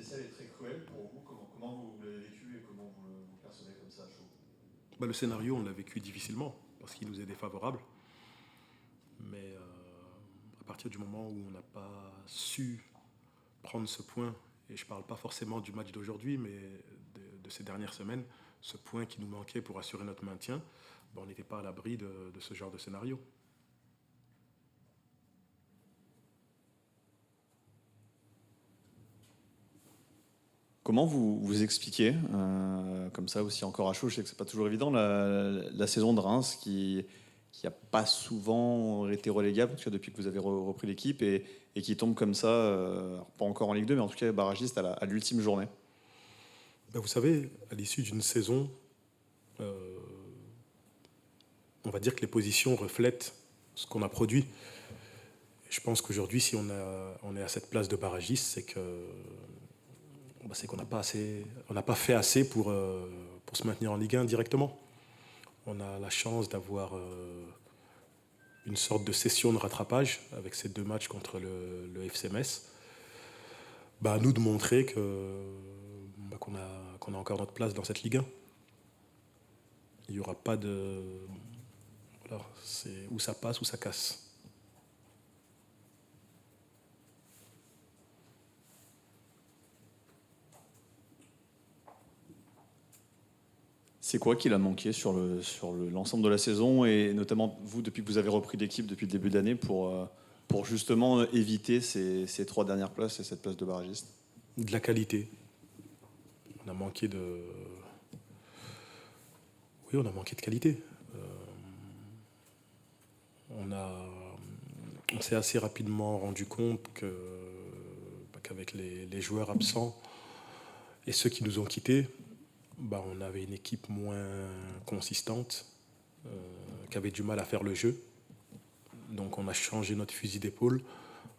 spécial et très cruel pour vous. Comment vous l'avez vécu et comment vous le percevez comme ça à chaud? Le scénario, on l'a vécu difficilement parce qu'il nous est défavorable. Mais à partir du moment où on n'a pas su prendre ce point, et je ne parle pas forcément du match d'aujourd'hui, mais de ces dernières semaines, ce point qui nous manquait pour assurer notre maintien, on n'était pas à l'abri de ce genre de scénario. Comment vous expliquez, comme ça aussi encore à chaud, je sais que c'est pas toujours évident, la saison de Reims qui n'a pas souvent été relégable, en tout cas depuis que vous avez repris l'équipe, et qui tombe comme ça, alors pas encore en Ligue 2, mais en tout cas barragiste à l'ultime journée? Vous savez, à l'issue d'une saison, on va dire que les positions reflètent ce qu'on a produit. Je pense qu'aujourd'hui, si on est à cette place de barragiste, c'est qu'on n'a pas fait assez pour se maintenir en Ligue 1 directement. On a la chance d'avoir une sorte de session de rattrapage avec ces 2 matchs contre le FC Metz. À nous de montrer qu'on a encore notre place dans cette Ligue 1. Il n'y aura pas de... Voilà, c'est où ça passe, où ça casse. C'est quoi qu'il a manqué sur l'ensemble de la saison, et notamment vous, depuis que vous avez repris l'équipe depuis le début de l'année, pour justement éviter ces 3 dernières places et cette place de barragiste? De la qualité. On a manqué de... Oui, on a manqué de qualité. On s'est assez rapidement rendu compte qu'avec les joueurs absents et ceux qui nous ont quittés, on avait une équipe moins consistante, qui avait du mal à faire le jeu. Donc on a changé notre fusil d'épaule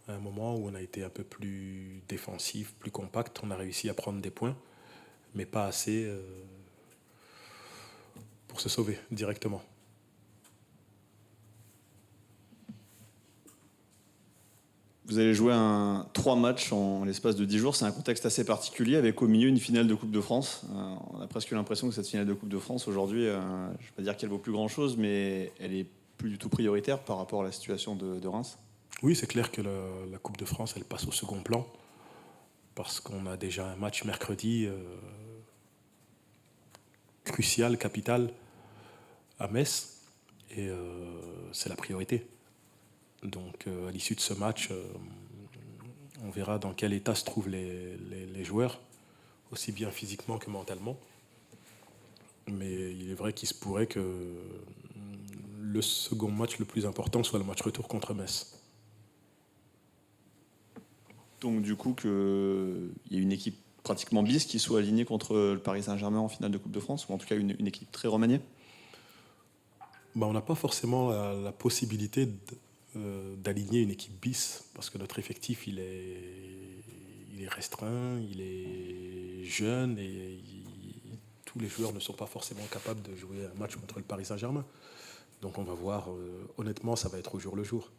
à un moment où on a été un peu plus défensif, plus compact. On a réussi à prendre des points, mais pas assez pour se sauver directement. Vous allez jouer 3 matchs en l'espace de 10 jours. C'est un contexte assez particulier, avec au milieu une finale de Coupe de France. On a presque l'impression que cette finale de Coupe de France, aujourd'hui, je ne vais pas dire qu'elle vaut plus grand-chose, mais elle est plus du tout prioritaire par rapport à la situation de Reims. Oui, c'est clair que la Coupe de France, elle passe au second plan, parce qu'on a déjà un match mercredi crucial, capital, à Metz, et c'est la priorité. Donc à l'issue de ce match, on verra dans quel état se trouvent les joueurs, aussi bien physiquement que mentalement. Mais il est vrai qu'il se pourrait que le second match le plus important soit le match retour contre Metz. Donc du coup, qu'il y ait une équipe pratiquement bis qui soit alignée contre le Paris Saint-Germain en finale de Coupe de France, ou en tout cas une équipe très remaniée? On n'a pas forcément la possibilité d'aligner une équipe bis, parce que notre effectif il est restreint, il est jeune, et tous les joueurs ne sont pas forcément capables de jouer un match contre le Paris Saint-Germain. Donc on va voir, honnêtement ça va être au jour le jour.